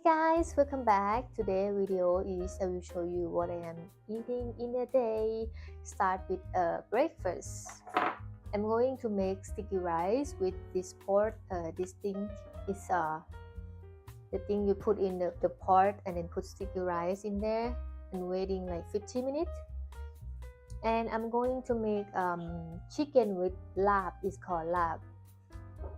guys, welcome back. Today video is I will show you what I am eating in a day. Start with breakfast. I'm going to make sticky rice with this pot. This thing is the thing you put in the pot and then put sticky rice in there and waiting like 15 minutes. And I'm going to make chicken with lab. It's called lab.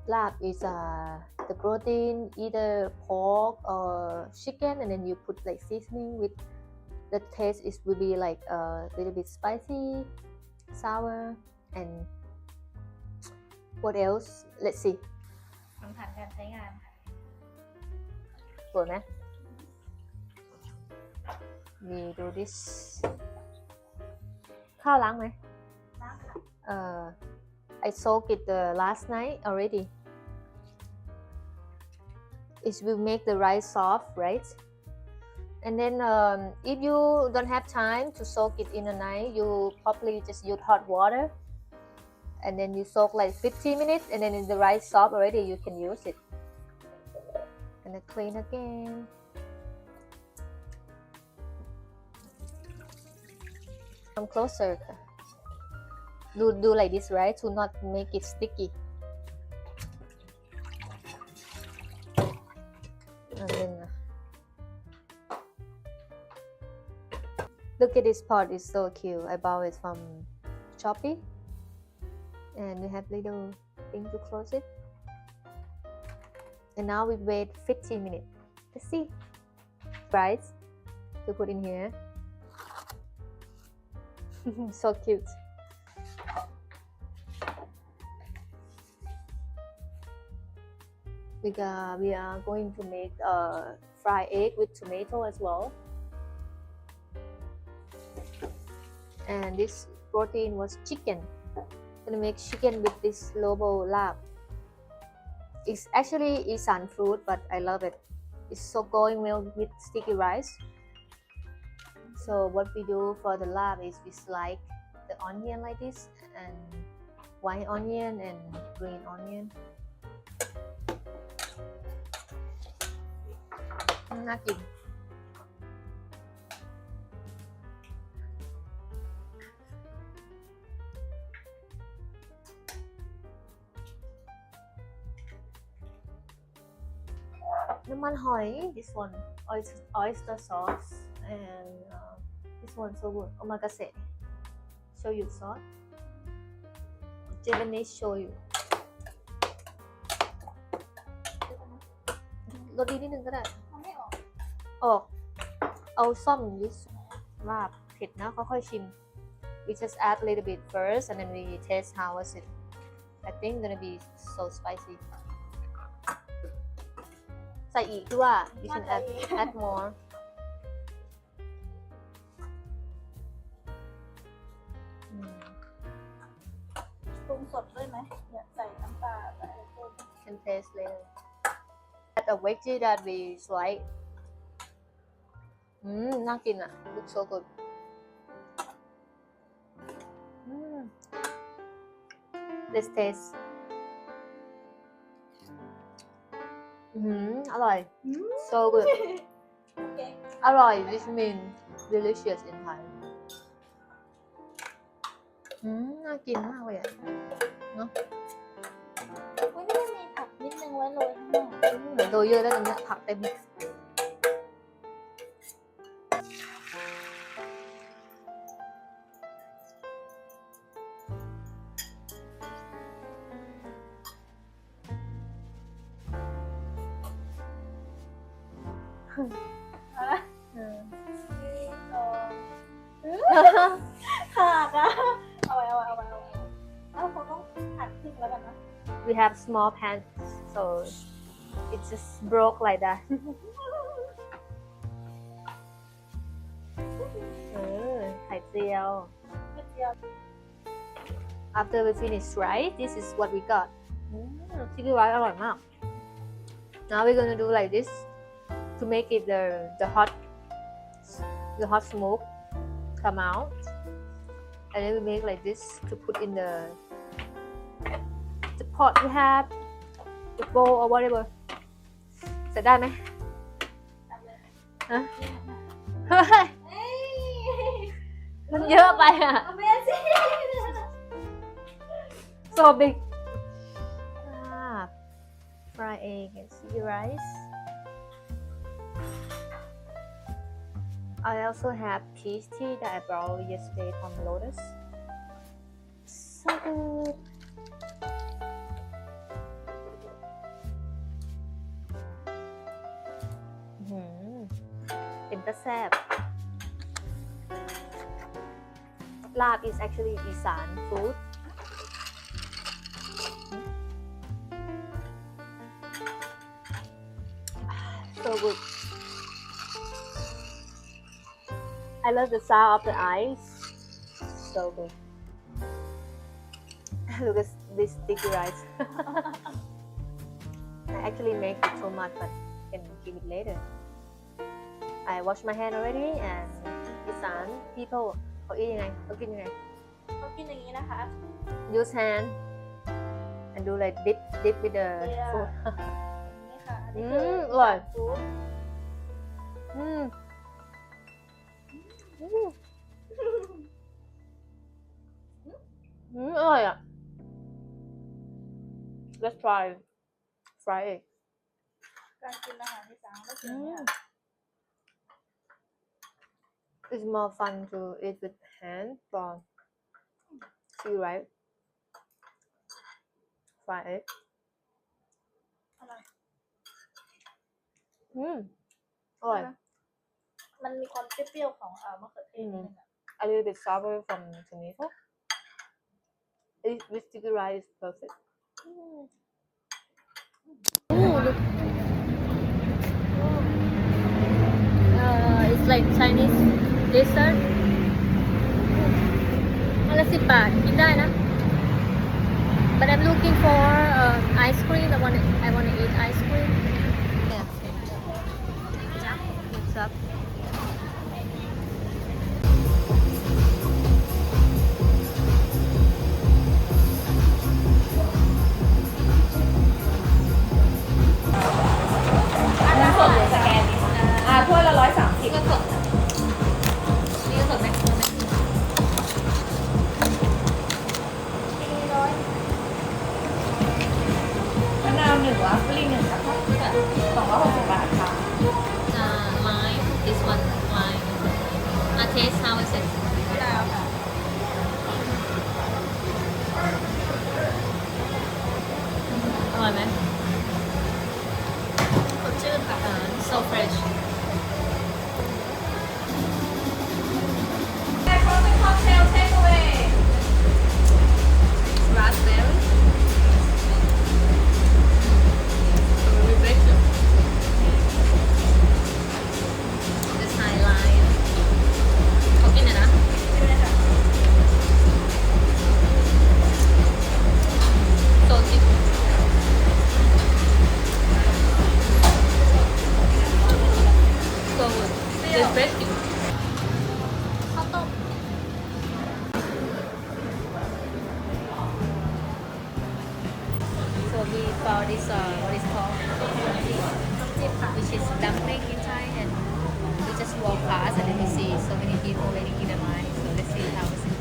Lab is the protein, either pork or chicken, and then you put like seasoning with the taste is will be like a little bit spicy, sour, and what else? Let's see. สัมผัสการใช้งานค่ะ สวยไหม We do this ข้าวล้างไหม ล้างค่ะ I soaked it the last night already. It will make the rice soft, right? And then if you don't have time to soak it in a night, you probably just use hot water and then you soak like 15 minutes, and then the rice soft already, you can use it. Gonna clean again. Come closer. Do like this, right? To not make it sticky. And then look at this pot, it's so cute. I bought it from Shopee, and we have little thing to close it. And now we wait 15 minutes. Let's see. Rice to put in here. So cute. We are going to make fried egg with tomato as well. And this protein was chicken. Gonna make chicken with this lobo lab. It's actually Isan food, but I love it. It's so going well with sticky rice. So what we do for the lab is we slice the onion like this, and white onion and green onion. น่ากินน้ำมันหอย this one oyster sauce, and this one so good omakase shoyu sauce, Japanese shoyu รสดีนิดนึงก็ได้ มันไม่ออก ออกเอาซ่อมยิสว่าเผ็ดนะค่อยๆชิม we just add a little bit first and then we taste how was it. I think gonna be so spicy. ใส่อีกด้วย you can add more. ปรุงสดด้วยไหมอยากใส่น้ำปลาใส่อะไรเพิ่ม can taste later. Add a veggie that we slice. น่ากินอ่ะ looks so good. Let's taste. อร่อย so good. โอเค อร่อย which means delicious in Thai. น่ากินมากเลยอ่ะเนาะ วันนี้มีผักนิดนึงไว้โรยข้างนอก โดยเยอะแล้วตรงนี้ผักเต็ม เอาละขาดนะเอาไว้เอาคงต้องหั่นครึ่งแล้วกันนะ We have small pans, so it just broke like that. ไข่เจียว ไม่เจียว After we finish rice, this is what we got. Sticky rice อร่อยมาก Now we're gonna do like this to make it the hot smoke come out, and then we make like this to put in the pot we have, the bowl or whatever. ใส่ได้ไหม ฮะเฮ้ย เอ้ย มันเยอะไปอ่ะ Amazing so big fried egg and sticky rice I also have peach tea that I brought yesterday from Lotus so goodเป็นตะแซ่บลาบ is actually อีสาน food so good I love the sound of the ice so good look at this sticky rice I actually make it so much but can give it later I wash my hand already and อีสาน people เขากินยังไง เขากินอย่างนี้นะคะ use hand and do like dip with the Yeah. food นี่ค่ะอันนี้ อร่อย ฟู้ด อร่อยอ่ะ let's try fry egg การกินอาหารที่สามก็คือเนี่ย it's more fun to eat with hand for see right fry egg อะไร อร่อย มันมีความเปรี้ยวๆของมะเขือเทศนิดนึงอะ a little bit sour from tomato with sticky rice is perfect look. It's like Chinese dessert อันละ10 บาทกินได้นะ but I'm looking for ice cream I want to eat ice cream yeah what's upถ้วยละ130ก็สดนี่ก็สดไหมมะนาว1วาฟเฟิล1นะคะ260 บาทค่ะ mine this one mine taste how is it มะนาวค่ะ อร่อยไหม สดชื่นค่ะ so fresh แต่เขาเป็นค็อกเทลเทคเอาไว้ raspberry refreshing this highlight เขากินนะ ใช่ไหมคะ so deep so good refreshing ข้าวต้ม so we found this what is called น้ำจิ้มค่ะ which is dumpling in Thai and we just walk past and then we see so many people waiting in the line so let's see how is it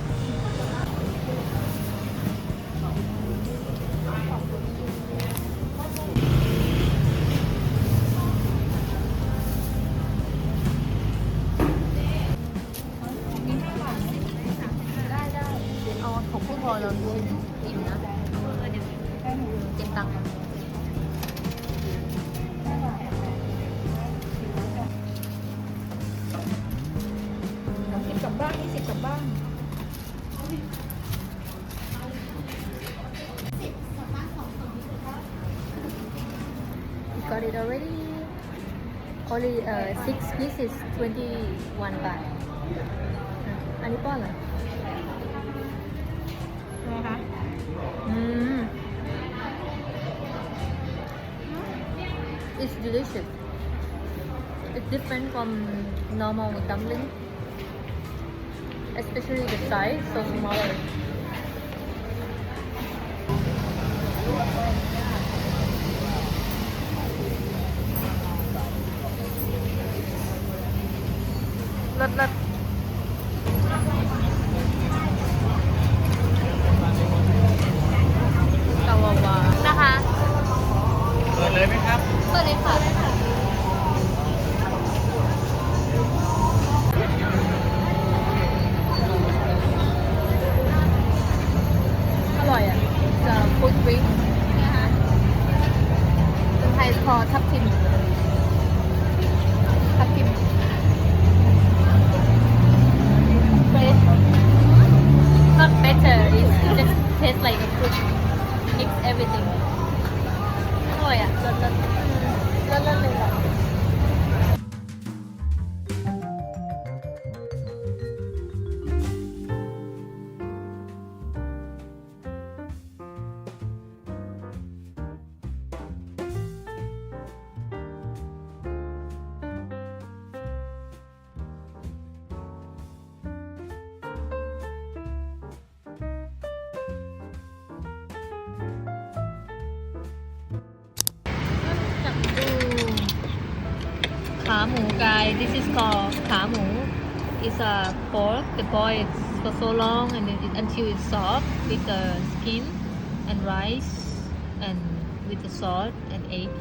เอาของผู้พอเราชิมอิ่มนะเดี๋ยวเก็บตังค์ 10กลับบ้าน20กลับบ้าน got it already only 6 pieces 21 baht อันนี้ป้อนเหรอ นะคะ It's delicious it's different from normal dumpling especially the size so smaller called ทับทิม ทับทิม fresh not better it just tastes like a fruit mix everything อร่อยอ่ะเลิศเลยอ่ะขาหมูกาย this is called ขาหมู is a pork the boil it for so long and then until it's soft with the skin and rice and with the salt and egg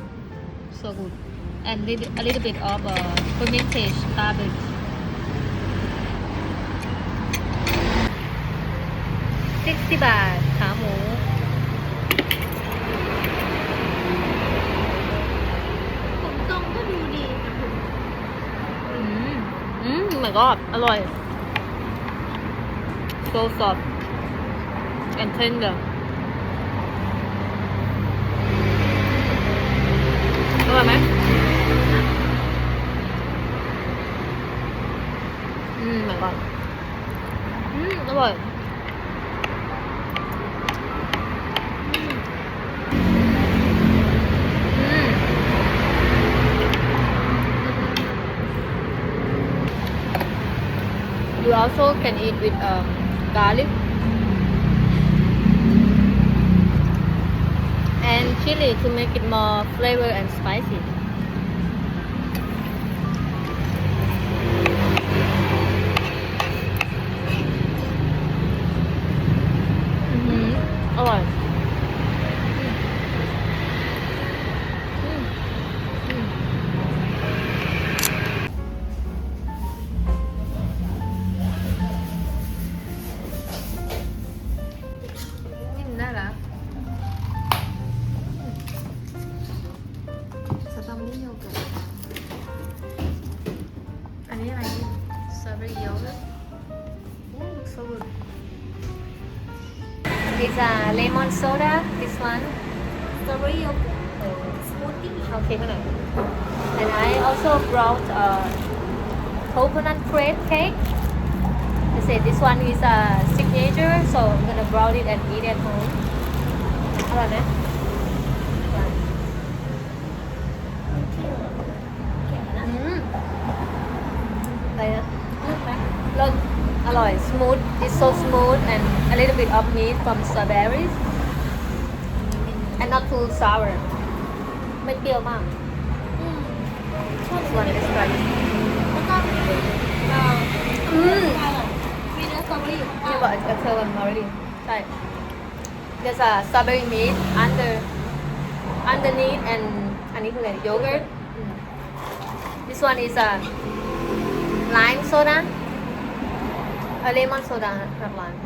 so good and a little bit of fermentation cabbage 60 บาทขาหมูผมตรงก็ดูดีนะคุณmy god อร่อย so soft and tender อร่อยไหมmy god อร่อยYou also can eat with garlic and chili to make it more flavor and spicy. Oh, น่ารักสตรอเบอรี่โยเกิร์ตอันนี้อะไรนี่สตรอเบอรี่โยเกิร์ตso good It's a lemon soda this one strawberry yogurt smoothie okay ข้างใน and I also brought a coconut crepe cake They say this one is a signature so I'm gonna brown it and eat at home อร่อยไหมอะไรนะรสอร่อย smooth it's so smooth and a little bit of meat from strawberries and not too sour ไม่เปรี้ยวมากส่วน this one แล้วก็มีเนื้อสตรอเบอรี่อยู่ข้าง นี่ ล่าง บอกจะเธอวัน already ใช่ there's a strawberry meat underneath and อันนี้คืออะไร yogurt this one is a lime soda a lemon soda not lime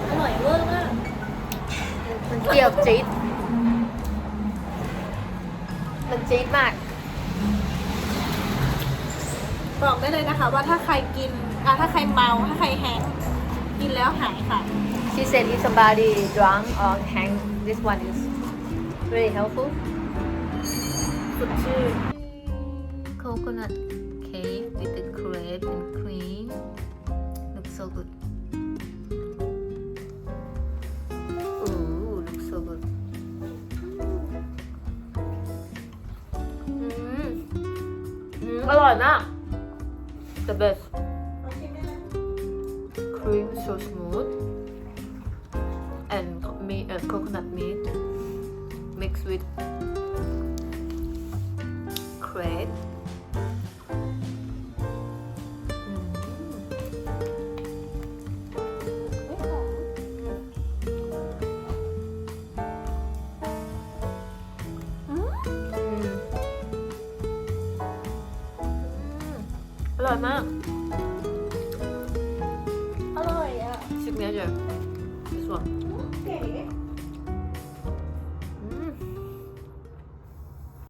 อร่อยเวอร์มาก มันเปรี้ยวจี๊ดมันจี๊ดมาก บอกได้เลยนะคะว่าถ้าใครกินถ้าใครเมาถ้าใครแฮงก์กินแล้วหายค่ะ She said if somebody drunk or hang this one is really helpful สดชื่น coconut cake with the crepe and cream looks so good ooh looks so good อร่อยมาก the best cream so smooth and coconut meat mixed with crepeอร่อยมาก